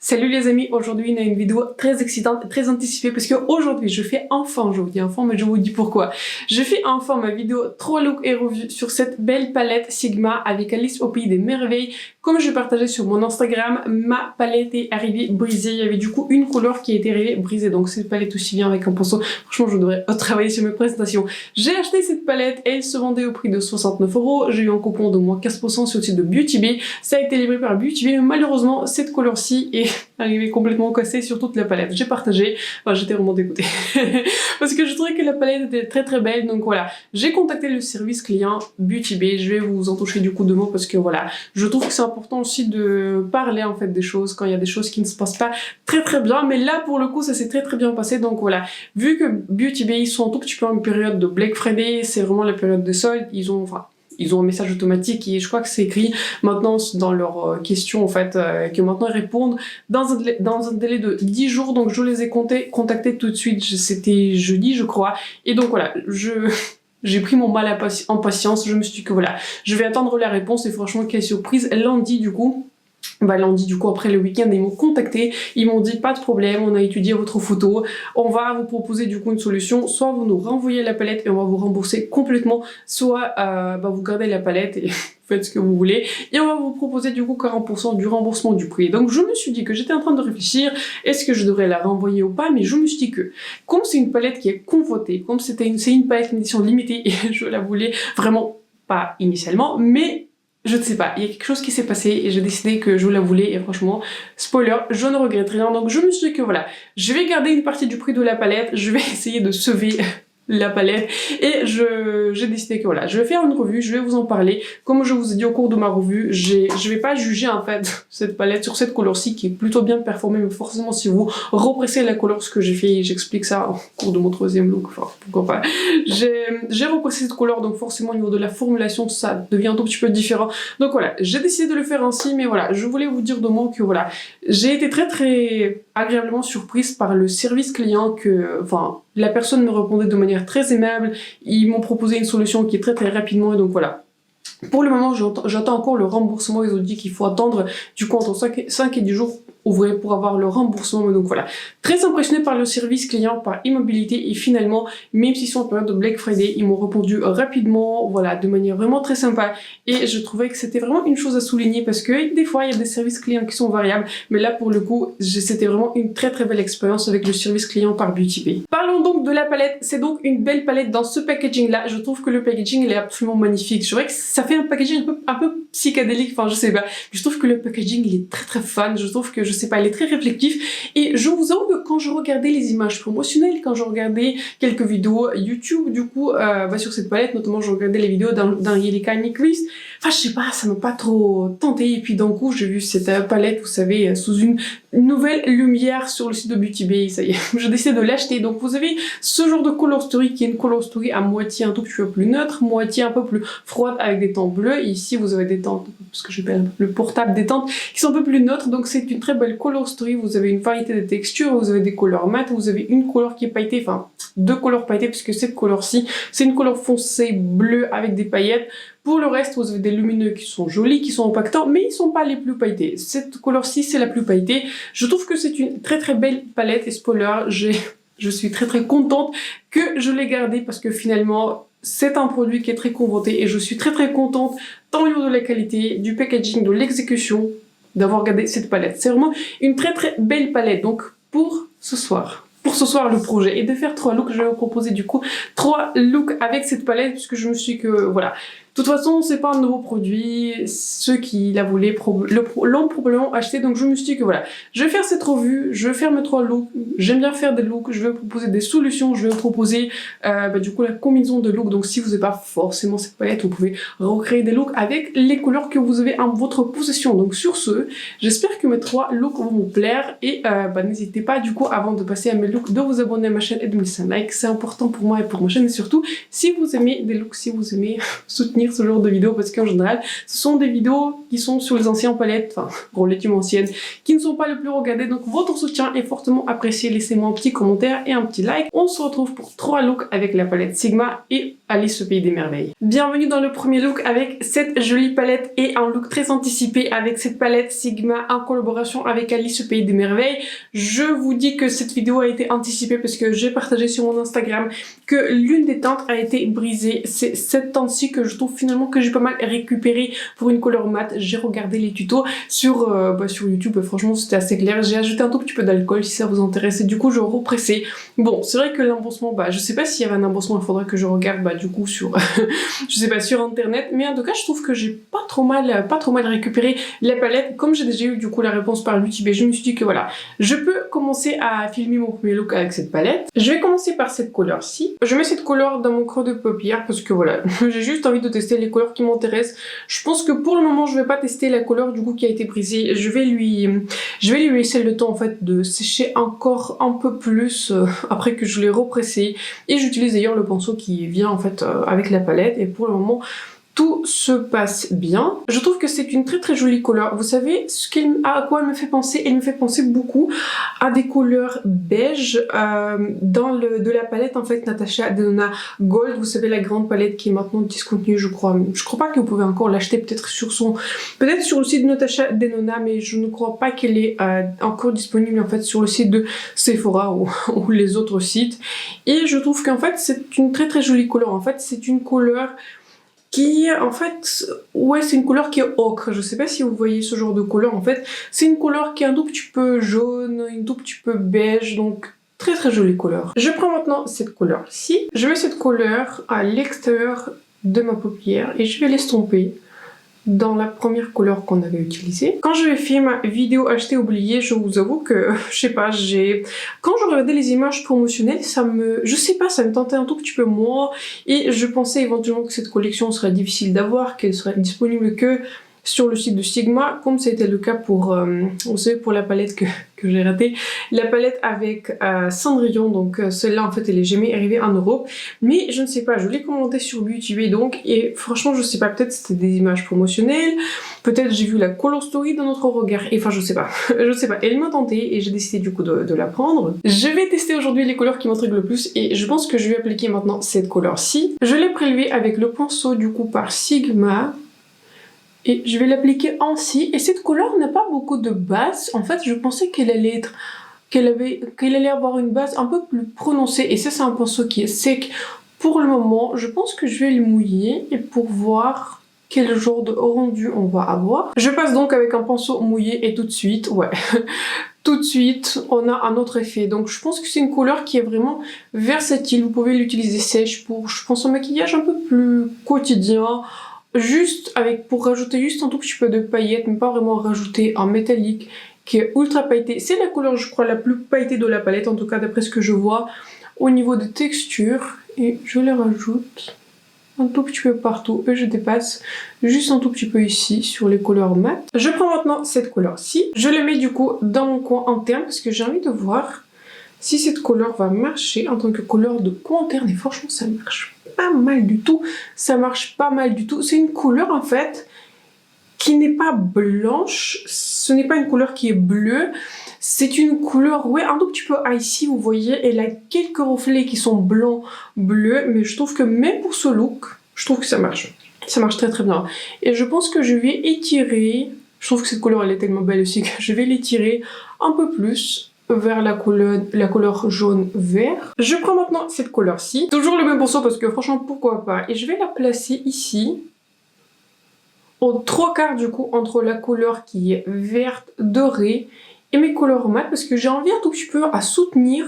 Salut les amis, aujourd'hui on a une vidéo très excitante et très anticipée parce que aujourd'hui je fais enfin, je vous dis enfin mais je vous dis pourquoi. Je fais enfin ma vidéo 3 looks et revues sur cette belle palette Sigma avec Alice au pays des merveilles. Comme je partageais sur mon Instagram, ma palette est arrivée brisée. Il y avait du coup une couleur qui était arrivée brisée, donc cette palette aussi bien avec un pinceau. Franchement je devrais travailler sur mes prestations. J'ai acheté cette palette, elle se vendait au prix de 69 €. J'ai eu un coupon de moins 15% sur le site de Beauty Bay. Ça a été livré par Beauty Bay, mais malheureusement cette couleur-ci est arrivé complètement cassé sur toute la palette. J'ai partagé, enfin j'étais vraiment dégoûtée parce que je trouvais que la palette était très belle, donc voilà. J'ai contacté le service client Beauty Bay, je vais vous en toucher du coup de mots parce que voilà, je trouve que c'est important aussi de parler en fait des choses quand il y a des choses qui ne se passent pas très bien, mais là pour le coup ça s'est très bien passé, donc voilà. Vu que Beauty Bay ils sont un tout petit peu en période de Black Friday, c'est vraiment la période de solde, ils ont un message automatique et je crois que c'est écrit maintenant dans leurs questions en fait, que maintenant ils répondent dans un délai de 10 jours, donc je les ai contactés tout de suite, c'était jeudi je crois, et donc voilà, j'ai pris mon mal en patience, je me suis dit que voilà, je vais attendre la réponse et franchement quelle surprise, lundi du coup après le week-end ils m'ont contacté, ils m'ont dit pas de problème, on a étudié votre photo, on va vous proposer du coup une solution, soit vous nous renvoyez la palette et on va vous rembourser complètement, soit vous gardez la palette et faites ce que vous voulez et on va vous proposer du coup 40% du remboursement du prix. Donc je me suis dit que j'étais en train de réfléchir, est-ce que je devrais la renvoyer ou pas, mais je me suis dit que comme c'est une palette qui est convotée, comme c'est une palette édition limitée et je la voulais vraiment pas initialement, mais je ne sais pas, il y a quelque chose qui s'est passé et j'ai décidé que je la voulais et franchement, spoiler, je ne regrette rien. Donc je me suis dit que voilà, je vais garder une partie du prix de la palette, je vais essayer de sauver la palette et j'ai décidé que voilà, je vais faire une revue, je vais vous en parler. Comme je vous ai dit au cours de ma revue, je vais pas juger en fait cette palette sur cette couleur-ci qui est plutôt bien performée, mais forcément si vous repressez la couleur, ce que j'ai fait, j'explique ça au cours de mon troisième look, enfin pourquoi pas. J'ai repressé cette couleur, donc forcément au niveau de la formulation ça devient un tout petit peu différent. Donc voilà, j'ai décidé de le faire ainsi, mais voilà, je voulais vous dire de mots que voilà, j'ai été très agréablement surprise par le service client que, enfin, la personne me répondait de manière très aimable, ils m'ont proposé une solution qui est très rapidement et donc voilà. Pour le moment, j'attends encore le remboursement, ils ont dit qu'il faut attendre du coup entre 5 et 10 jours ouvrés pour avoir le remboursement, donc voilà. Très impressionné par le service client, par Immobilité et finalement, même s'ils sont en période de Black Friday, ils m'ont répondu rapidement, voilà, de manière vraiment très sympa et je trouvais que c'était vraiment une chose à souligner parce que des fois, il y a des services clients qui sont variables, mais là pour le coup, c'était vraiment une très belle expérience avec le service client par Beauty Bay. Parlons donc de la palette, c'est donc une belle palette dans ce packaging là, je trouve que le packaging il est absolument magnifique, je dirais que ça fait un packaging un peu psychédélique, enfin je sais pas, je trouve que le packaging il est très fun, je trouve que je sais pas, il est très réflectif et je vous avoue que quand je regardais les images promotionnelles, quand je regardais quelques vidéos YouTube du coup sur cette palette, notamment je regardais les vidéos d'Angelica Nyquist, enfin je sais pas, ça m'a pas trop tenté et puis d'un coup j'ai vu cette palette, vous savez, sous une nouvelle lumière sur le site de Beauty Bay, ça y est, j'ai décidé de l'acheter. Donc vous avez ce genre de color story qui est une color story à moitié un tout petit peu plus neutre, moitié un peu plus froide avec des tons bleus. Et ici vous avez des teintes, parce que j'appelle le portable des teintes qui sont un peu plus neutres, donc c'est une très belle color story. Vous avez une variété de textures, vous avez des couleurs mat, vous avez une couleur qui est pailletée, enfin deux couleurs pailletées puisque cette couleur-ci c'est une couleur foncée bleue avec des paillettes. Pour le reste, vous avez des lumineux qui sont jolis, qui sont impactants, mais ils sont pas les plus pailletés. Cette couleur-ci, c'est la plus pailletée. Je trouve que c'est une très belle palette et spoiler, je suis très contente que je l'ai gardée parce que finalement, c'est un produit qui est très convoité et je suis très contente tant au niveau de la qualité, du packaging, de l'exécution, d'avoir gardé cette palette. C'est vraiment une très belle palette. Donc, pour ce soir le projet et de faire 3 looks, je vais vous proposer du coup 3 looks avec cette palette puisque je me suis dit que voilà, de toute façon c'est pas un nouveau produit, ceux qui la voulaient l'ont probablement acheté, donc je me suis dit que voilà, je vais faire cette revue, je vais faire mes 3 looks, j'aime bien faire des looks, je vais vous proposer des solutions, je vais vous proposer du coup la combinaison de looks, donc si vous n'avez pas forcément cette palette, vous pouvez recréer des looks avec les couleurs que vous avez en votre possession. Donc sur ce, j'espère que mes 3 looks vont vous plaire et n'hésitez pas du coup avant de passer à mes looks de vous abonner à ma chaîne et de me laisser un like, c'est important pour moi et pour ma chaîne et surtout si vous aimez des looks, si vous aimez soutenir soutenir ce genre de vidéos parce qu'en général, ce sont des vidéos qui sont sur les anciennes palettes, enfin, relativement anciennes, qui ne sont pas les plus regardées. Donc votre soutien est fortement apprécié. Laissez-moi un petit commentaire et un petit like. On se retrouve pour 3 looks avec la palette Sigma et Alice au Pays des Merveilles. Bienvenue dans le premier look avec cette jolie palette et un look très anticipé avec cette palette Sigma en collaboration avec Alice au Pays des Merveilles. Je vous dis que cette vidéo a été anticipée parce que j'ai partagé sur mon Instagram que l'une des teintes a été brisée. C'est cette teinte-ci que je trouve finalement que j'ai pas mal récupéré pour une couleur mat. J'ai regardé les tutos sur YouTube, franchement c'était assez clair. J'ai ajouté un tout petit peu d'alcool si ça vous intéresse et du coup je repressais. Bon, c'est vrai que l'embossement, je sais pas s'il y avait un embossement, il faudrait que je regarde du coup sur je sais pas, sur internet, mais en tout cas je trouve que j'ai pas trop mal récupéré la palette. Comme j'ai déjà eu du coup la réponse par l'UTB, je me suis dit que voilà, je peux commencer à filmer mon premier look avec cette palette. Je vais commencer par cette couleur-ci. Je mets cette couleur dans mon creux de paupière parce que voilà, j'ai juste envie de tester les couleurs qui m'intéressent. Je pense que pour le moment je vais pas tester la couleur du coup qui a été brisée. Je vais lui laisser le temps en fait de sécher encore un peu plus après que je l'ai repressé. Et j'utilise d'ailleurs le pinceau qui vient en fait avec la palette et pour le moment tout se passe bien. Je trouve que c'est une très jolie couleur. Vous savez à quoi elle me fait penser? Elle me fait penser beaucoup à des couleurs beige de la palette en fait Natasha Denona Gold. Vous savez, la grande palette qui est maintenant discontinue, je crois. Je crois pas que vous pouvez encore l'acheter, peut-être sur le site de Natasha Denona, mais je ne crois pas qu'elle est encore disponible en fait sur le site de Sephora ou les autres sites. Et je trouve qu'en fait c'est une très jolie couleur. En fait, c'est une couleur qui en fait, ouais, c'est une couleur qui est ocre. Je sais pas si vous voyez ce genre de couleur. En fait, c'est une couleur qui est un tout petit peu jaune, un tout petit peu beige, donc très jolie couleur. Je prends maintenant cette couleur-ci. Je mets cette couleur à l'extérieur de ma paupière et je vais l'estomper dans la première couleur qu'on avait utilisée. Quand je vais faire ma vidéo acheter oublié, je vous avoue que, je sais pas, quand je regardais les images promotionnelles, je sais pas, ça me tentait un tout petit peu moins, et je pensais éventuellement que cette collection serait difficile d'avoir, qu'elle serait disponible que sur le site de Sigma, comme c'était le cas pour, vous savez, pour la palette que j'ai ratée, la palette avec Cendrillon, donc celle-là en fait elle est jamais arrivée en Europe, mais je ne sais pas, je l'ai commenté sur BeautyBay donc, et franchement je sais pas, peut-être c'était des images promotionnelles, peut-être j'ai vu la color story dans notre regard, et enfin je sais pas, elle m'a tenté et j'ai décidé du coup de la prendre. Je vais tester aujourd'hui les couleurs qui m'intriguent le plus et je pense que je vais appliquer maintenant cette couleur-ci. Je l'ai prélevée avec le pinceau du coup par Sigma, et je vais l'appliquer ainsi. Et cette couleur n'a pas beaucoup de base. En fait, je pensais qu'elle allait avoir une base un peu plus prononcée. Et ça, c'est un pinceau qui est sec pour le moment. Je pense que je vais le mouiller et pour voir quel genre de rendu on va avoir. Je passe donc avec un pinceau mouillé et tout de suite, ouais, tout de suite, on a un autre effet. Donc je pense que c'est une couleur qui est vraiment versatile. Vous pouvez l'utiliser sèche pour, je pense, un maquillage un peu plus quotidien. Pour rajouter juste un tout petit peu de paillettes, mais pas vraiment rajouter un métallique qui est ultra pailleté. C'est la couleur, je crois, la plus pailletée de la palette, en tout cas d'après ce que je vois au niveau des textures. Et je les rajoute un tout petit peu partout et je dépasse juste un tout petit peu ici sur les couleurs mat. Je prends maintenant cette couleur-ci. Je le mets du coup dans mon coin interne parce que j'ai envie de voir si cette couleur va marcher en tant que couleur de coin interne. Et franchement, ça marche pas mal du tout. Ça marche pas mal du tout. C'est une couleur en fait qui n'est pas blanche. Ce n'est pas une couleur qui est bleue. C'est une couleur, ouais, un tout petit peu icy, vous voyez. Elle a quelques reflets qui sont blancs, bleus. Mais je trouve que même pour ce look, je trouve que ça marche. Ça marche très bien. Et je pense que je vais étirer. Je trouve que cette couleur, elle est tellement belle aussi que je vais l'étirer un peu plus vers la couleur jaune-vert. Je prends maintenant cette couleur-ci. Toujours le même pinceau parce que franchement, pourquoi pas. Et je vais la placer ici, aux 3/4 du coup, entre la couleur qui est verte dorée et mes couleurs mat, parce que j'ai envie un tout petit peu à soutenir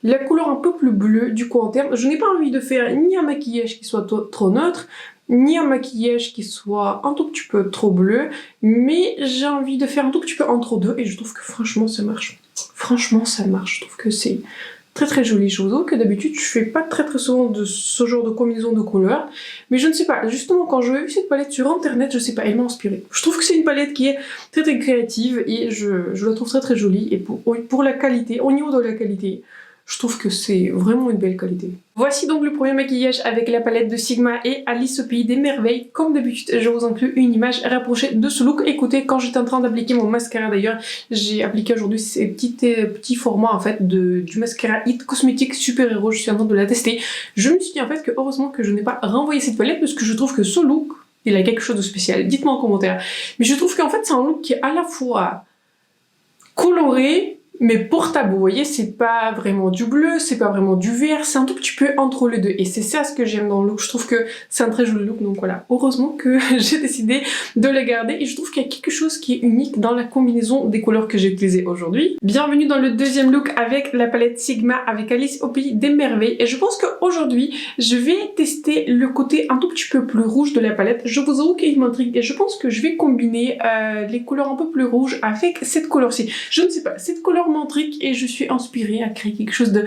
la couleur un peu plus bleue du coin interne. Je n'ai pas envie de faire ni un maquillage qui soit trop neutre, ni un maquillage qui soit un tout petit peu trop bleu, mais j'ai envie de faire un tout petit peu entre deux et je trouve que franchement ça marche. Franchement ça marche, je trouve que c'est très joli. Je vous avoue que d'habitude je fais pas très souvent de ce genre de combinaison de couleurs, mais je ne sais pas, justement quand j'ai vu cette palette sur internet, je sais pas, elle m'a inspirée. Je trouve que c'est une palette qui est très créative et je la trouve très jolie et pour la qualité, au niveau de la qualité, Je trouve que c'est vraiment une belle qualité. Voici donc le premier maquillage avec la palette de Sigma et Alice au pays des merveilles. Comme d'habitude, je vous inclus une image rapprochée de ce look. Écoutez, quand j'étais en train d'appliquer mon mascara d'ailleurs, j'ai appliqué aujourd'hui ces petits formats en fait du mascara It Cosmetics Super Hero. Je suis en train de la tester. Je me suis dit en fait que heureusement que je n'ai pas renvoyé cette palette parce que je trouve que ce look, il a quelque chose de spécial. Dites-moi en commentaire. Mais je trouve qu'en fait c'est un look qui est à la fois coloré mais portable, vous voyez, c'est pas vraiment du bleu, c'est pas vraiment du vert, c'est un tout petit peu entre les deux. Et c'est ça ce que j'aime dans le look, je trouve que c'est un très joli look, donc voilà. Heureusement que j'ai décidé de le garder et je trouve qu'il y a quelque chose qui est unique dans la combinaison des couleurs que j'ai utilisées aujourd'hui. Bienvenue dans le deuxième look avec la palette Sigma avec Alice au pays des merveilles. Et je pense qu'aujourd'hui, je vais tester le côté un tout petit peu plus rouge de la palette. Je vous avoue qu'il m'intrigue et je pense que je vais combiner les couleurs un peu plus rouges avec cette couleur-ci. Je ne sais pas, cette couleur m'intrigue et je suis inspirée à créer quelque chose de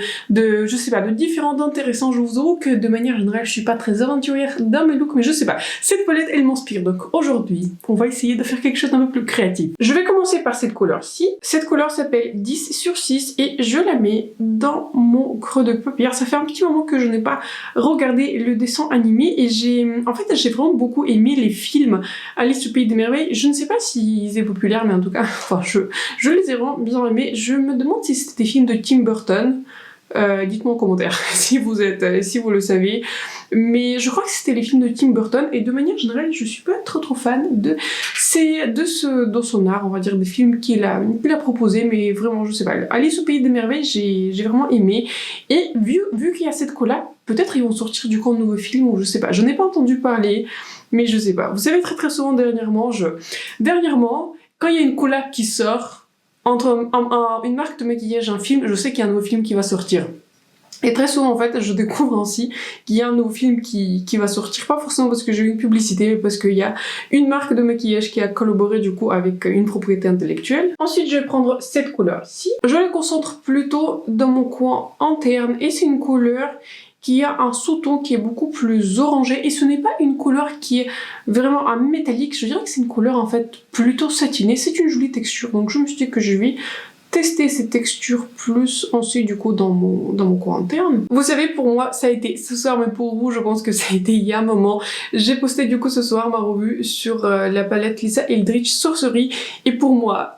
je sais pas, de différent, d'intéressant. Je vous avoue que de manière générale, je suis pas très aventurière dans mes looks, mais je sais pas, cette palette, elle m'inspire. Donc aujourd'hui, on va essayer de faire quelque chose d'un peu plus créatif. Je vais commencer par cette couleur-ci. Cette couleur s'appelle 10 sur 6 et je la mets dans mon creux de paupière. Ça fait un petit moment que je n'ai pas regardé le dessin animé et j'ai vraiment beaucoup aimé les films Alice au pays des merveilles. Je ne sais pas s'ils étaient populaires, mais en tout cas, enfin, je les ai vraiment bien aimés. Je me demande si c'était des films de Tim Burton. Dites-moi en commentaire si vous le savez. Mais je crois que c'était les films de Tim Burton et de manière générale, je suis pas trop fan de son art, on va dire, des films qu'il a proposé, mais vraiment, je sais pas. Alice au pays des merveilles, j'ai vraiment aimé. Et vu qu'il y a cette collab, peut-être ils vont sortir du coup un nouveau film ou je sais pas. Je n'ai pas entendu parler, mais je sais pas. Vous savez, très souvent dernièrement, quand il y a une collab qui sort entre une marque de maquillage et un film, je sais qu'il y a un nouveau film qui va sortir. Et très souvent, en fait, je découvre ainsi qu'il y a un nouveau film qui va sortir, pas forcément parce que j'ai eu une publicité, mais parce qu'il y a une marque de maquillage qui a collaboré du coup avec une propriété intellectuelle. Ensuite, je vais prendre cette couleur-ci. Je la concentre plutôt dans mon coin interne et c'est une couleur qui a un sous-ton qui est beaucoup plus orangé et ce n'est pas une couleur qui est vraiment un métallique, je dirais que c'est une couleur en fait plutôt satinée, c'est une jolie texture, donc je me suis dit que je vais tester cette texture plus ensuite du coup dans mon coin interne. Vous savez, pour moi ça a été ce soir, mais pour vous je pense que ça a été il y a un moment. J'ai posté du coup ce soir ma revue sur la palette Lisa Eldridge Sorcery et pour moi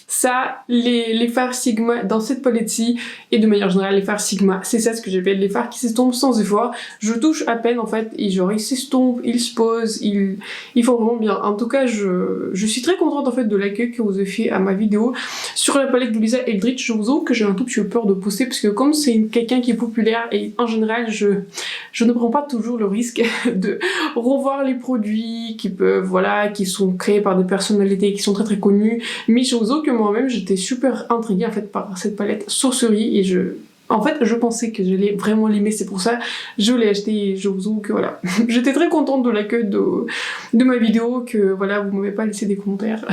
ça, les fards Sigma dans cette palette-ci, et de manière générale, les fards Sigma, c'est ça ce que j'appelle les fards qui s'estompent sans effort. Je touche à peine en fait, et genre ils s'estompent, ils se posent, ils font vraiment bien. En tout cas, je suis très contente en fait de l'accueil que vous avez fait à ma vidéo sur la palette de Lisa Eldridge. Je vous avoue que j'ai un tout petit peu peur de poster, parce que comme c'est quelqu'un qui est populaire, et en général, je ne prends pas toujours le risque de revoir les produits qui peuvent, voilà, qui sont créés par des personnalités qui sont très connues, mais je vous avoue que moi-même j'étais super intriguée en fait par cette palette Sorcery et en fait je pensais que j'allais vraiment l'aimer, c'est pour ça je l'ai acheté et je vous avoue que voilà j'étais très contente de l'accueil de ma vidéo, que voilà vous m'avez pas laissé des commentaires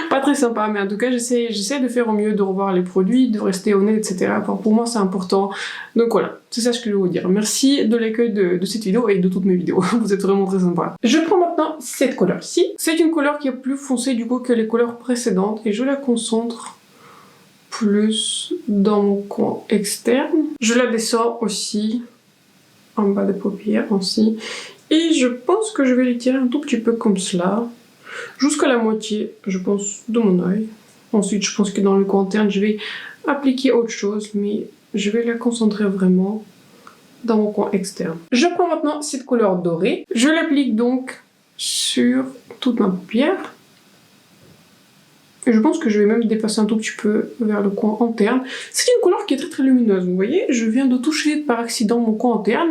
pas très sympa, mais en tout cas j'essaie de faire au mieux, de revoir les produits, de rester honnête, etc. Enfin, pour moi c'est important, donc voilà, c'est ça ce que je veux vous dire. Merci de l'accueil de cette vidéo et de toutes mes vidéos, vous êtes vraiment très sympa. Je prends maintenant cette couleur-ci, c'est une couleur qui est plus foncée du coup que les couleurs précédentes et je la concentre plus dans mon coin externe. Je la descends aussi en bas des paupières aussi et je pense que je vais l'étirer un tout petit peu comme cela, jusqu'à la moitié, je pense, de mon œil. Ensuite, je pense que dans le coin interne, je vais appliquer autre chose, mais je vais la concentrer vraiment dans mon coin externe. Je prends maintenant cette couleur dorée. Je l'applique donc sur toute ma paupière. Et je pense que je vais même dépasser un tout petit peu vers le coin interne. C'est une couleur qui est très lumineuse, vous voyez. Je viens de toucher par accident mon coin interne.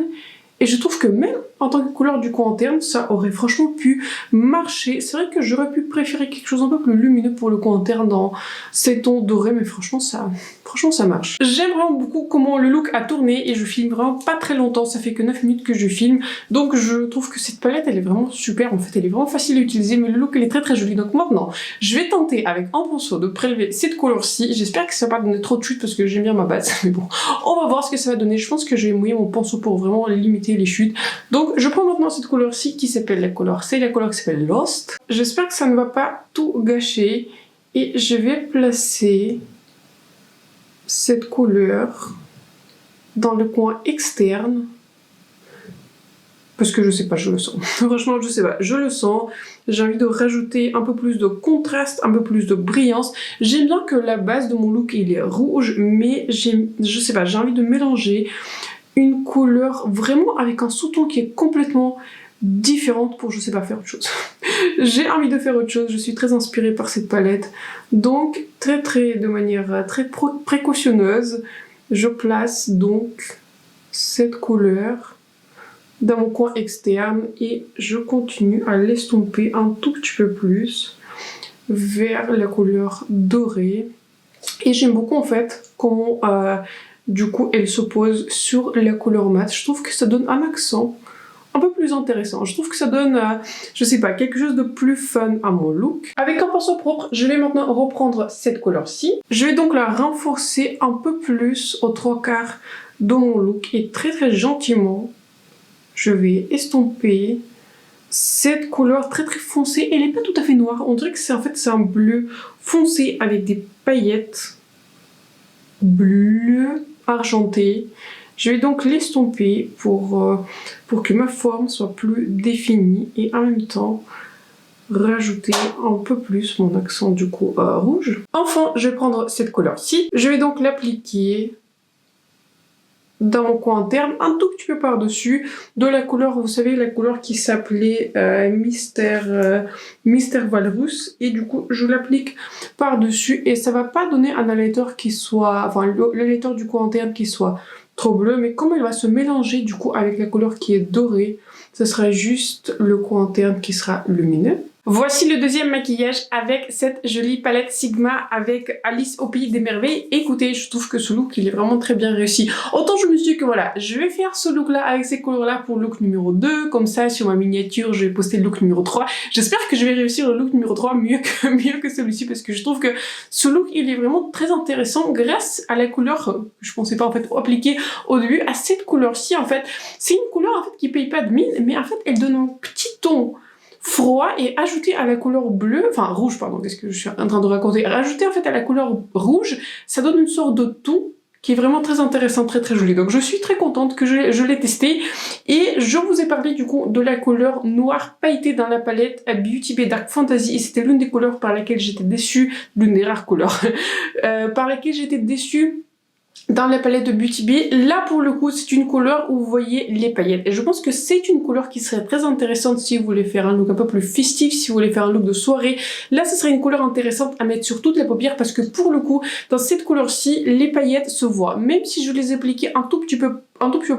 Et je trouve que même en tant que couleur du coin interne, ça aurait franchement pu marcher. C'est vrai que j'aurais pu préférer quelque chose un peu plus lumineux pour le coin interne dans ces tons dorés, mais franchement ça marche. J'aime vraiment beaucoup comment le look a tourné et je filme vraiment pas très longtemps, ça fait que 9 minutes que je filme. Donc je trouve que cette palette elle est vraiment super, en fait elle est vraiment facile à utiliser, mais le look elle est très joli. Donc maintenant, je vais tenter avec un pinceau de prélever cette couleur-ci. J'espère que ça va pas donner trop de chutes parce que j'aime bien ma base, mais bon, on va voir ce que ça va donner. Je pense que je vais mouiller mon pinceau pour vraiment limiter les chutes. Donc je prends maintenant cette couleur-ci qui s'appelle la couleur qui s'appelle Lost. J'espère que ça ne va pas tout gâcher et je vais placer cette couleur dans le coin externe. Parce que je sais pas, je le sens. Franchement, je sais pas, je le sens. J'ai envie de rajouter un peu plus de contraste, un peu plus de brillance. J'aime bien que la base de mon look, il est rouge, mais je sais pas, j'ai envie de mélanger une couleur vraiment avec un sous-ton qui est complètement différente pour, je sais pas, faire autre chose. J'ai envie de faire autre chose, je suis très inspirée par cette palette. Donc, de manière très précautionneuse, je place donc cette couleur dans mon coin externe et je continue à l'estomper un tout petit peu plus vers la couleur dorée. Et j'aime beaucoup en fait comment du coup elle s'oppose sur la couleur mat. Je trouve que ça donne un accent un peu plus intéressant. Je trouve que ça donne, je sais pas, quelque chose de plus fun à mon look. Avec un pinceau propre, je vais maintenant reprendre cette couleur-ci. Je vais donc la renforcer un peu plus aux 3/4 de mon look et très gentiment, je vais estomper cette couleur très foncée. Elle n'est pas tout à fait noire, on dirait que c'est en fait c'est un bleu foncé avec des paillettes bleu argenté. Je vais donc l'estomper pour que ma forme soit plus définie et en même temps rajouter un peu plus mon accent du coup rouge. Enfin, je vais prendre cette couleur-ci. Je vais donc l'appliquer dans mon coin interne, un tout petit peu par-dessus, de la couleur, vous savez, la couleur qui s'appelait Mystère Valrus, et du coup je l'applique par-dessus, et ça va pas donner un highlighter qui soit, enfin l'highlighter du coin interne qui soit trop bleu, mais comme elle va se mélanger du coup avec la couleur qui est dorée, ce sera juste le coin interne qui sera lumineux. Voici le deuxième maquillage avec cette jolie palette Sigma avec Alice au Pays des Merveilles. Écoutez, je trouve que ce look il est vraiment très bien réussi. Autant je me suis dit que voilà, je vais faire ce look là avec ces couleurs là pour le look numéro 2. Comme ça sur ma miniature je vais poster le look numéro 3. J'espère que je vais réussir le look numéro 3 mieux que celui-ci, parce que je trouve que ce look il est vraiment très intéressant grâce à la couleur que je pensais pas en fait appliquer au début, à cette couleur-ci en fait. C'est une couleur en fait qui paye pas de mine, mais en fait elle donne un petit ton froid et ajouté à la couleur bleue, enfin rouge pardon, qu'est-ce que je suis en train de raconter, rajouter en fait à la couleur rouge, ça donne une sorte de ton qui est vraiment très intéressant, très joli. Donc je suis très contente que je l'ai testé, et je vous ai parlé du coup de la couleur noire pailletée dans la palette Beauty Bay Dark Fantasy, et c'était l'une des couleurs par laquelle j'étais déçue, l'une des rares couleurs par laquelle j'étais déçue dans la palette de Beauty Bay. Là pour le coup c'est une couleur où vous voyez les paillettes, et je pense que c'est une couleur qui serait très intéressante si vous voulez faire un look un peu plus festif, si vous voulez faire un look de soirée. Là ce serait une couleur intéressante à mettre sur toutes les paupières, parce que pour le coup dans cette couleur-ci les paillettes se voient, même si je les ai appliquées un tout petit peu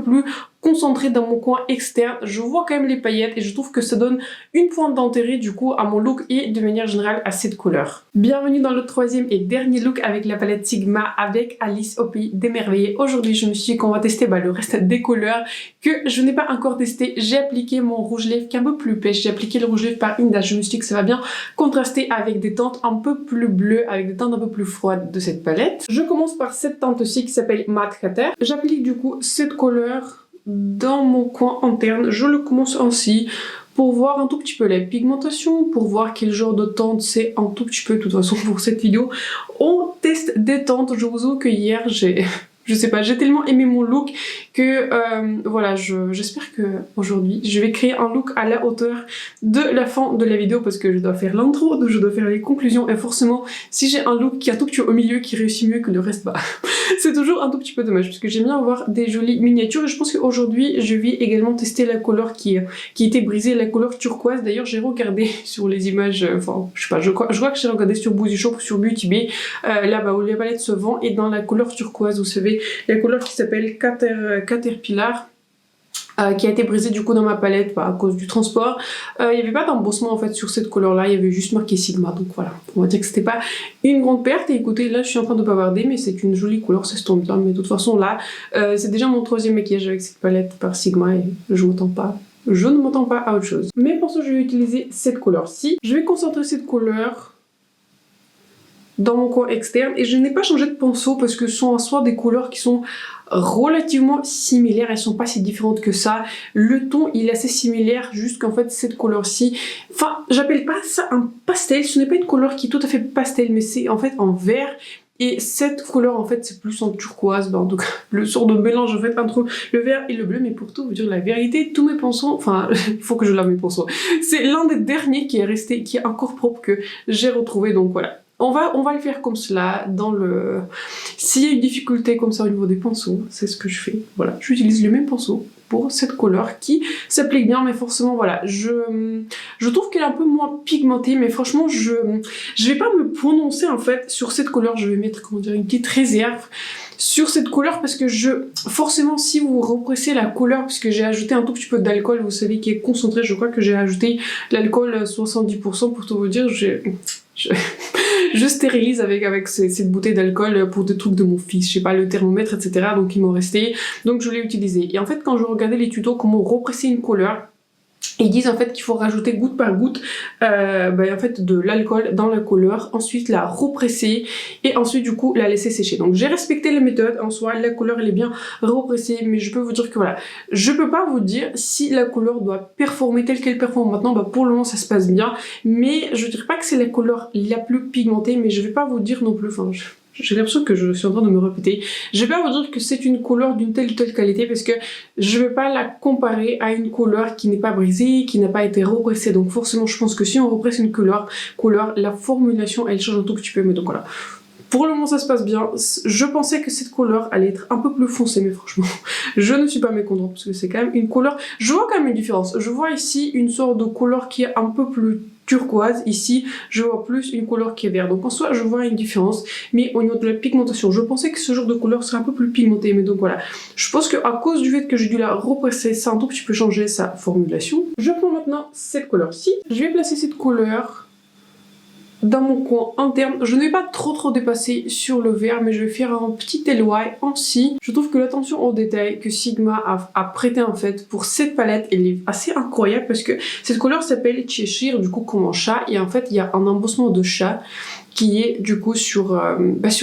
plus concentrée dans mon coin externe, je vois quand même les paillettes et je trouve que ça donne une pointe d'intérêt du coup à mon look et de manière générale à cette couleur. Bienvenue dans le troisième et dernier look avec la palette Sigma avec Alice au Pays des Merveilles. Aujourd'hui je me suis dit qu'on va tester le reste des couleurs que je n'ai pas encore testé. J'ai appliqué mon rouge lèvres qui est un peu plus pêche, j'ai appliqué le rouge lèvres par Inda, je me suis dit que ça va bien contraster avec des teintes un peu plus bleues, avec des teintes un peu plus froides de cette palette. Je commence par cette teinte-ci qui s'appelle Matte Hatter. J'applique du coup cette couleur dans mon coin interne, je le commence ainsi pour voir un tout petit peu la pigmentation, pour voir quel genre de teinte c'est un tout petit peu. De toute façon pour cette vidéo on teste des teintes. Je vous avoue que hier je sais pas, j'ai tellement aimé mon look que voilà, j'espère que aujourd'hui je vais créer un look à la hauteur de la fin de la vidéo, parce que je dois faire l'intro, je dois faire les conclusions, et forcément si j'ai un look qui est un tout petit peu au milieu qui réussit mieux que le reste, bah c'est toujours un tout petit peu dommage, parce que j'aime bien avoir des jolies miniatures, et je pense qu'aujourd'hui je vais également tester la couleur qui était brisée, la couleur turquoise. D'ailleurs j'ai regardé sur les images, enfin je sais pas, je crois que j'ai regardé sur Boozy Shop, sur Beauty Bay, là-bas où la palette se vend, et dans la couleur turquoise vous savez la couleur qui s'appelle Caterpillar, qui a été brisée du coup dans ma palette à cause du transport. Il n'y avait pas d'embossement en fait sur cette couleur là, il y avait juste marqué Sigma, donc voilà, on va dire que c'était pas une grande perte. Et écoutez, là je suis en train de bavarder, mais c'est une jolie couleur, ça se tombe bien. Mais de toute façon là c'est déjà mon troisième maquillage avec cette palette par Sigma, et je ne m'attends pas à autre chose. Mais pour ça je vais utiliser cette couleur-ci. Je vais concentrer cette couleur dans mon coin externe, et je n'ai pas changé de pinceau parce que ce sont en soi des couleurs qui sont relativement similaires, elles sont pas si différentes que ça. Le ton il est assez similaire, juste qu'en fait cette couleur-ci, enfin j'appelle pas ça un pastel, ce n'est pas une couleur qui est tout à fait pastel, mais c'est en fait en vert Et cette couleur en fait c'est plus en turquoise, en tout cas le sort de mélange en fait entre le vert et le bleu. Mais pour tout vous dire la vérité, tous mes pinceaux, enfin il faut que je lave mes pinceaux, c'est l'un des derniers qui est resté, qui est encore propre, que j'ai retrouvé. Donc voilà, on va le faire comme cela dans le... S'il y a une difficulté comme ça au niveau des pinceaux, c'est ce que je fais. Voilà, j'utilise le même pinceau pour cette couleur qui s'applique bien, mais forcément voilà, je trouve qu'elle est un peu moins pigmentée, mais franchement je vais pas me prononcer en fait sur cette couleur. Je vais mettre, comment dire, une petite réserve sur cette couleur parce que forcément si vous repressez la couleur, parce que j'ai ajouté un tout petit peu d'alcool, vous savez, qui est concentré, je crois que j'ai ajouté l'alcool 70% pour tout vous dire. Je stérilise avec cette bouteille d'alcool pour des trucs de mon fils, je sais pas, le thermomètre, etc. Donc il m'en restait, donc je l'ai utilisé. Et en fait, quand je regardais les tutos comment represser une couleur, ils disent en fait qu'il faut rajouter goutte par goutte en fait de l'alcool dans la couleur, ensuite la represser et ensuite du coup la laisser sécher. Donc j'ai respecté la méthode en soi, la couleur elle est bien repressée, mais je peux vous dire que voilà, je peux pas vous dire si la couleur doit performer telle qu'elle performe maintenant. Pour le moment ça se passe bien, mais je dirais pas que c'est la couleur la plus pigmentée, mais je vais pas vous dire non plus, enfin j'ai l'impression que je suis en train de me répéter. Je vais pas vous dire que c'est une couleur d'une telle ou telle qualité parce que je vais pas la comparer à une couleur qui n'est pas brisée, qui n'a pas été repressée. Donc forcément, je pense que si on represse une couleur, la formulation elle change un tout petit peu. Mais donc voilà. Pour le moment ça se passe bien. Je pensais que cette couleur allait être un peu plus foncée, mais franchement je ne suis pas mécontente parce que c'est quand même une couleur, je vois quand même une différence. Je vois ici une sorte de couleur qui est un peu plus turquoise, ici je vois plus une couleur qui est verte. Donc en soi je vois une différence, mais au niveau de la pigmentation je pensais que ce genre de couleur serait un peu plus pigmenté. Mais donc voilà, je pense que à cause du fait que j'ai dû la represser, ça a un tout petit peu changé sa formulation. Je prends maintenant cette couleur-ci, je vais placer cette couleur dans mon coin interne. Je ne vais pas trop dépasser sur le vert, mais je vais faire un petit éloignement ainsi. Je trouve que l'attention au détail que Sigma a prêté en fait pour cette palette, elle est assez incroyable parce que cette couleur s'appelle Cheshire, du coup comme un chat, et en fait il y a un embossement de chat qui est du coup sur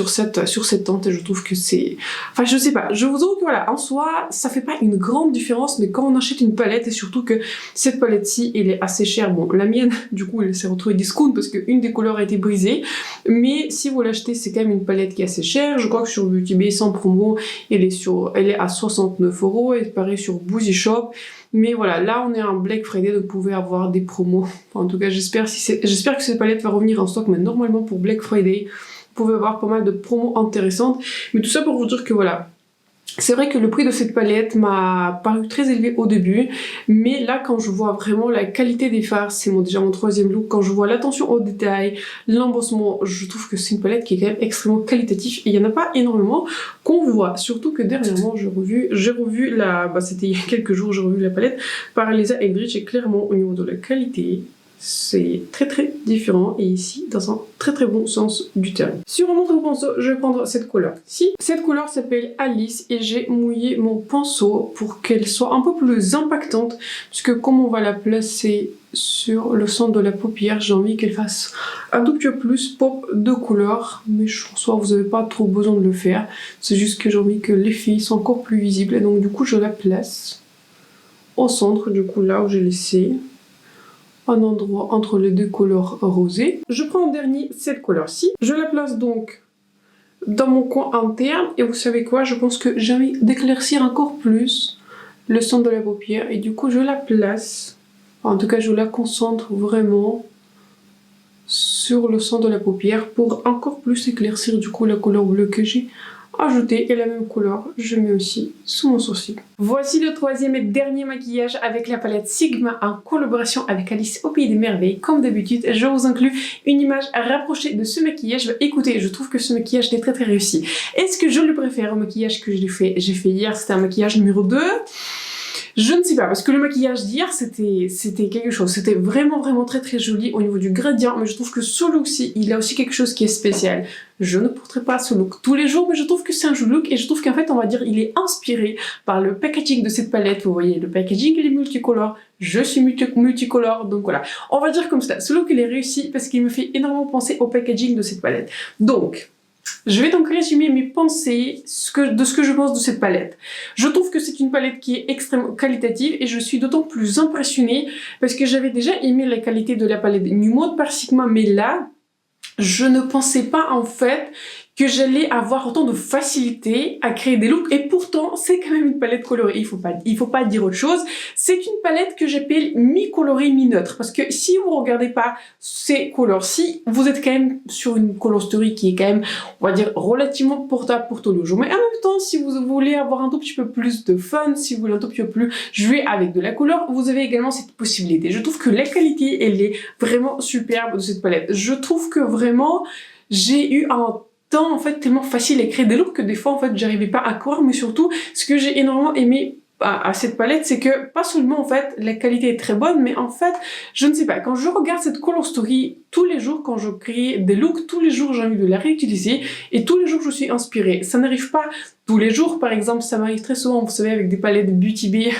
cette teinte, et je trouve que c'est... Enfin je sais pas, je vous avoue que voilà, en soi ça fait pas une grande différence, mais quand on achète une palette, et surtout que cette palette-ci elle est assez chère, bon la mienne du coup elle s'est retrouvée discount parce qu'une des couleurs a été brisée, mais si vous l'achetez c'est quand même une palette qui est assez chère. Je crois que sur Beauty sans promo elle est à 69 €, et pareil sur Boozy Shop. Mais voilà, là on est en Black Friday, donc vous pouvez avoir des promos. Enfin, en tout cas j'espère que cette palette va revenir en stock, mais normalement pour Black Friday vous pouvez avoir pas mal de promos intéressantes. Mais tout ça pour vous dire que voilà, c'est vrai que le prix de cette palette m'a paru très élevé au début, mais là quand je vois vraiment la qualité des fards, c'est déjà mon troisième look, quand je vois l'attention au détail, l'embossement, je trouve que c'est une palette qui est quand même extrêmement qualitative, et il n'y en a pas énormément qu'on voit. Surtout que dernièrement j'ai revu c'était il y a quelques jours, j'ai revu la palette par Elisa Eldridge, et clairement au niveau de la qualité c'est très différent, et ici dans un très bon sens du terme. Sur un autre pinceau, je vais prendre cette couleur. Cette couleur s'appelle Alice, et j'ai mouillé mon pinceau pour qu'elle soit un peu plus impactante, puisque comme on va la placer sur le centre de la paupière, j'ai envie qu'elle fasse un tout petit peu plus pop de couleur, mais je pense que vous n'avez pas trop besoin de le faire, c'est juste que j'ai envie que l'effet soit encore plus visible, et donc du coup je la place au centre, du coup là où j'ai laissé un endroit entre les deux couleurs rosées. Je prends en dernier cette couleur-ci. Je la place donc dans mon coin interne, et vous savez quoi, je pense que j'ai envie d'éclaircir encore plus le centre de la paupière, et du coup je la place, en tout cas je la concentre vraiment sur le centre de la paupière pour encore plus éclaircir du coup la couleur bleue que j'ai ajoutée, et la même couleur je mets aussi sous mon sourcil. Voici le troisième et dernier maquillage avec la palette Sigma en collaboration avec Alice au Pays des Merveilles. Comme d'habitude, je vous inclus une image rapprochée de ce maquillage. Écoutez, je trouve que ce maquillage est très réussi. Est-ce que je le préfère au maquillage que j'ai fait hier? C'était un maquillage numéro 2. Je ne sais pas, parce que le maquillage d'hier c'était quelque chose, c'était vraiment très joli au niveau du gradient, mais je trouve que ce look-ci, il a aussi quelque chose qui est spécial. Je ne porterai pas ce look tous les jours, mais je trouve que c'est un joli look, et je trouve qu'en fait on va dire il est inspiré par le packaging de cette palette. Vous voyez, le packaging il est multicolore, je suis multicolore, donc voilà, on va dire comme ça, ce look il est réussi parce qu'il me fait énormément penser au packaging de cette palette. Donc je vais donc résumer mes pensées de ce que je pense de cette palette. Je trouve que c'est une palette qui est extrêmement qualitative, et je suis d'autant plus impressionnée parce que j'avais déjà aimé la qualité de la palette New Mode par Sigma, mais là, je ne pensais pas en fait que j'allais avoir autant de facilité à créer des looks, et pourtant c'est quand même une palette colorée, il faut pas dire autre chose. C'est une palette que j'appelle mi-colorée, mi-neutre, parce que si vous regardez pas ces couleurs-ci, vous êtes quand même sur une color story qui est quand même, on va dire, relativement portable pour tous les jours. Mais en même temps, si vous voulez avoir un tout petit peu plus de fun, si vous voulez un tout petit peu plus jouer avec de la couleur, vous avez également cette possibilité. Je trouve que la qualité, elle est vraiment superbe de cette palette. Je trouve que vraiment, j'ai eu un temps en fait tellement facile à créer des looks que des fois en fait j'arrivais pas à croire, mais surtout ce que j'ai énormément aimé à cette palette, c'est que pas seulement en fait la qualité est très bonne, mais en fait je ne sais pas, quand je regarde cette color story tous les jours, quand je crée des looks, tous les jours j'ai envie de la réutiliser et tous les jours je suis inspirée. Ça n'arrive pas tous les jours, par exemple, ça m'arrive très souvent, vous savez, avec des palettes Beauty Bay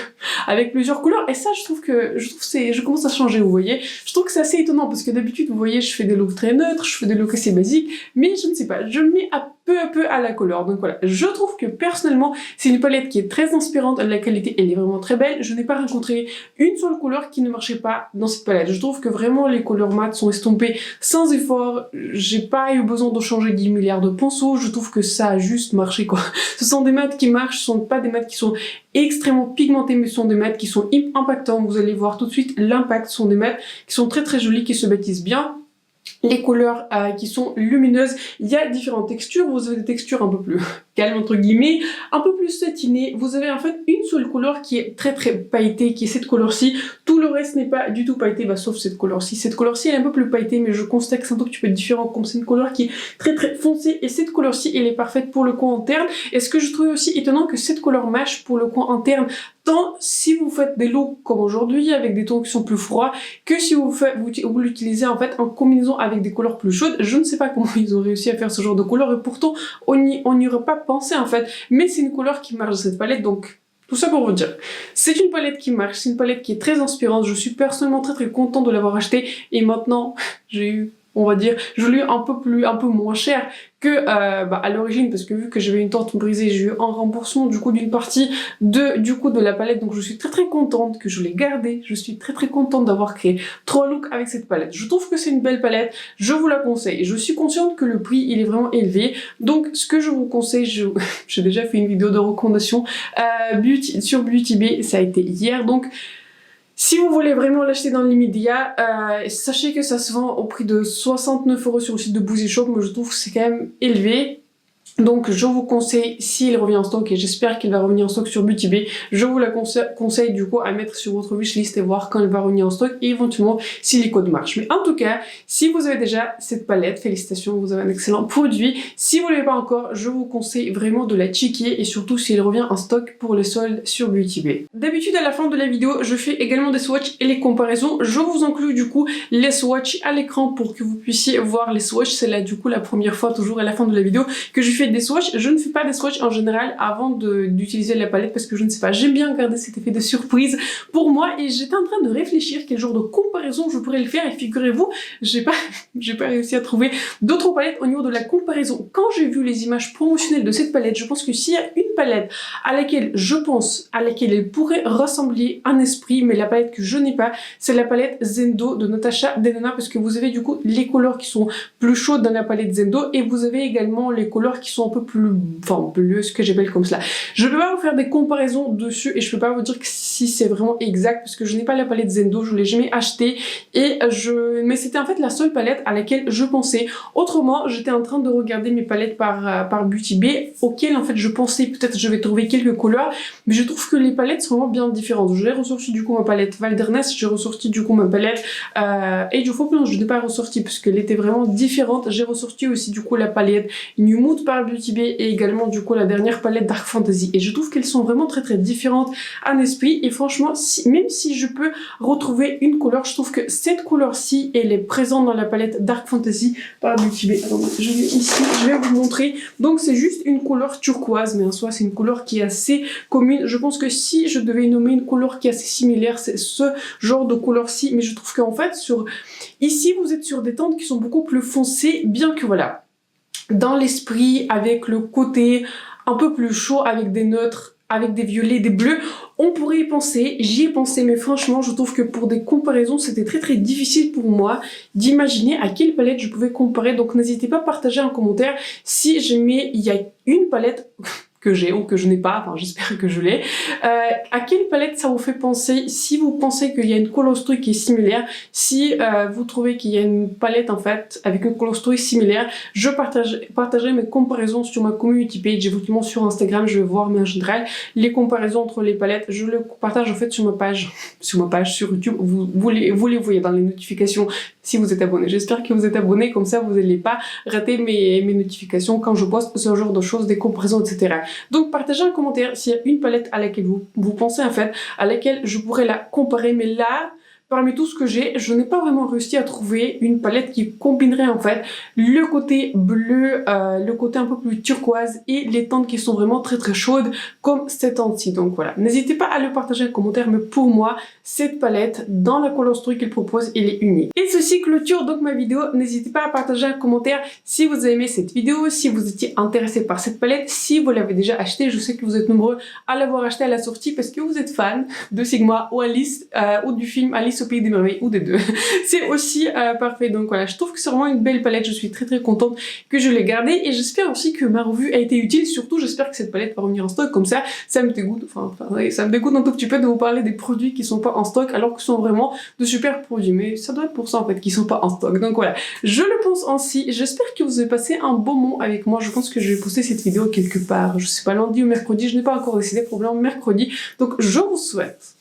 avec plusieurs couleurs, et ça je commence à changer, vous voyez. Je trouve que c'est assez étonnant parce que d'habitude vous voyez je fais des looks très neutres, je fais des looks assez basiques, mais je ne sais pas, je me mets à peu à la couleur. Donc voilà, je trouve que personnellement c'est une palette qui est très inspirante, la qualité elle est vraiment très belle. Je n'ai pas rencontré une seule couleur qui ne marchait pas dans cette palette. Je trouve que vraiment les couleurs mat sont estompées sans effort, j'ai pas eu besoin de changer 10 milliards de pinceaux, je trouve que ça a juste marché quoi. Ce sont des mats qui marchent, ce sont pas des mats qui sont extrêmement pigmentés, mais ce sont des mats qui sont impactants. Vous allez voir tout de suite l'impact. Ce sont des mats qui sont très jolis, qui se bâtissent bien. Les couleurs qui sont lumineuses, il y a différentes textures, vous avez des textures un peu plus calmes entre guillemets, un peu plus satinées, vous avez en fait une seule couleur qui est très pailletée, qui est cette couleur-ci, tout le reste n'est pas du tout pailleté, bah, sauf cette couleur-ci. Cette couleur-ci elle est un peu plus pailletée, mais je constate que c'est un tout petit peu différent, comme c'est une couleur qui est très foncée, et cette couleur-ci elle est parfaite pour le coin interne. Et ce que je trouve aussi étonnant, que cette couleur match pour le coin interne, tant si vous faites des looks comme aujourd'hui avec des tons qui sont plus froids, que si vous l'utilisez en fait en combinaison avec des couleurs plus chaudes. Je ne sais pas comment ils ont réussi à faire ce genre de couleur, et pourtant on n'y aurait pas pensé en fait, mais c'est une couleur qui marche dans cette palette, donc tout ça pour vous dire. C'est une palette qui marche, c'est une palette qui est très inspirante, je suis personnellement très contente de l'avoir achetée, et maintenant j'ai eu, on va dire, je l'ai eu un peu moins cher que à l'origine, parce que vu que j'avais une tente brisée, j'ai eu un remboursement du coup d'une partie de la palette, donc je suis très contente que je l'ai gardée. Je suis très contente d'avoir créé 3 looks avec cette palette. Je trouve que c'est une belle palette, je vous la conseille. Je suis consciente que le prix il est vraiment élevé, donc ce que je vous conseille, j'ai déjà fait une vidéo de recommandation sur Beauty Bay, ça a été hier, donc si vous voulez vraiment l'acheter dans l'immédiat, sachez que ça se vend au prix de 69 € sur le site de Boozy Shop, mais je trouve que c'est quand même élevé. Donc je vous conseille, s'il revient en stock, et j'espère qu'il va revenir en stock sur Beauty Bay, je vous la conseille du coup à mettre sur votre wishlist et voir quand il va revenir en stock, et éventuellement si les codes marchent. Mais en tout cas, si vous avez déjà cette palette, félicitations, vous avez un excellent produit. Si vous ne l'avez pas encore, je vous conseille vraiment de la checker, et surtout si elle revient en stock pour les soldes sur Beauty Bay. D'habitude à la fin de la vidéo, je fais également des swatchs et les comparaisons. Je vous inclus du coup les swatchs à l'écran pour que vous puissiez voir les swatchs. C'est là du coup la première fois, toujours à la fin de la vidéo, que je fais des swatchs. Je ne fais pas des swatchs en général avant d'utiliser la palette, parce que je ne sais pas, j'aime bien garder cet effet de surprise pour moi, et j'étais en train de réfléchir quel genre de comparaison je pourrais le faire, et figurez-vous, j'ai pas réussi à trouver d'autres palettes au niveau de la comparaison. Quand j'ai vu les images promotionnelles de cette palette, je pense que s'il y a une palette à laquelle elle pourrait ressembler en esprit, mais la palette que je n'ai pas, c'est la palette Zendo de Natasha Denona, parce que vous avez du coup les couleurs qui sont plus chaudes dans la palette Zendo, et vous avez également les couleurs qui sont un peu plus, enfin bleues, ce que j'appelle comme cela. Je peux pas vous faire des comparaisons dessus, et je peux pas vous dire que si c'est vraiment exact, parce que je n'ai pas la palette Zendo, je l'ai jamais achetée, mais c'était en fait la seule palette à laquelle je pensais. Autrement, j'étais en train de regarder mes palettes par Beauty Bay, auxquelles en fait je pensais peut-être je vais trouver quelques couleurs, mais je trouve que les palettes sont vraiment bien différentes. J'ai ressorti du coup ma palette Wilderness, j'ai ressorti du coup ma palette Age of Opulence, je n'ai pas ressorti parce qu'elle était vraiment différente. J'ai ressorti aussi du coup la palette New Mood par Beauty Bay, et également du coup la dernière palette Dark Fantasy, et je trouve qu'elles sont vraiment très différentes en esprit, et franchement même si je peux retrouver une couleur, je trouve que cette couleur-ci elle est présente dans la palette Dark Fantasy par Beauty Bay. Alors, je vais vous montrer. Donc c'est juste une couleur turquoise, mais en soi c'est une couleur qui est assez commune. Je pense que si je devais nommer une couleur qui est assez similaire, c'est ce genre de couleur-ci, mais je trouve qu'en fait ici vous êtes sur des teintes qui sont beaucoup plus foncées, bien que voilà, dans l'esprit, avec le côté un peu plus chaud, avec des neutres avec des violets, des bleus, on pourrait y penser, j'y ai pensé, mais franchement, je trouve que pour des comparaisons, c'était très difficile pour moi d'imaginer à quelle palette je pouvais comparer. Donc n'hésitez pas à partager en commentaire si jamais il y a une palette que j'ai ou que je n'ai pas, enfin j'espère que je l'ai. À quelle palette ça vous fait penser? Si vous pensez qu'il y a une colostory qui est similaire, si vous trouvez qu'il y a une palette en fait avec une colostory similaire, je partagerai mes comparaisons sur ma community page, éventuellement sur Instagram, je vais voir, mais en général, les comparaisons entre les palettes, je le partage en fait sur ma page sur YouTube, vous les voyez dans les notifications si vous êtes abonné. J'espère que vous êtes abonné, comme ça vous n'allez pas rater mes notifications quand je poste ce genre de choses, des comparaisons, etc. Donc partagez en commentaire s'il y a une palette à laquelle vous pensez en fait, à laquelle je pourrais la comparer, mais là, parmi tout ce que j'ai, je n'ai pas vraiment réussi à trouver une palette qui combinerait en fait le côté bleu, le côté un peu plus turquoise et les teintes qui sont vraiment très chaudes comme cette teinte-ci. Donc voilà, n'hésitez pas à le partager en commentaire, mais pour moi, cette palette dans la colostory qu'il propose, elle est unique. Et ceci clôture donc ma vidéo. N'hésitez pas à partager en commentaire si vous avez aimé cette vidéo, si vous étiez intéressé par cette palette, si vous l'avez déjà acheté. Je sais que vous êtes nombreux à l'avoir acheté à la sortie parce que vous êtes fan de Sigma ou Alice ou du film Alice au Pays des Merveilles, ou des deux. C'est aussi parfait. Donc voilà, je trouve que c'est vraiment une belle palette. Je suis très contente que je l'ai gardée et j'espère aussi que ma revue a été utile. Surtout, j'espère que cette palette va revenir en stock. Comme ça me dégoûte, ça me dégoûte un tout petit peu de vous parler des produits qui sont pas en stock alors que ce sont vraiment de super produits. Mais ça doit être pour ça en fait qu'ils sont pas en stock. Donc voilà, je le pense ainsi. J'espère que vous avez passé un bon moment avec moi. Je pense que je vais poster cette vidéo quelque part. Je sais pas, lundi ou mercredi. Je n'ai pas encore décidé, probablement mercredi. Donc je vous souhaite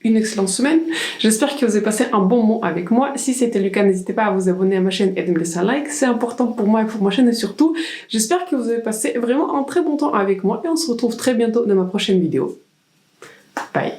une excellente semaine. J'espère que vous avez passé un bon moment avec moi. Si c'était le cas, n'hésitez pas à vous abonner à ma chaîne et de me laisser un like. C'est important pour moi et pour ma chaîne et surtout, j'espère que vous avez passé vraiment un très bon temps avec moi et on se retrouve très bientôt dans ma prochaine vidéo. Bye!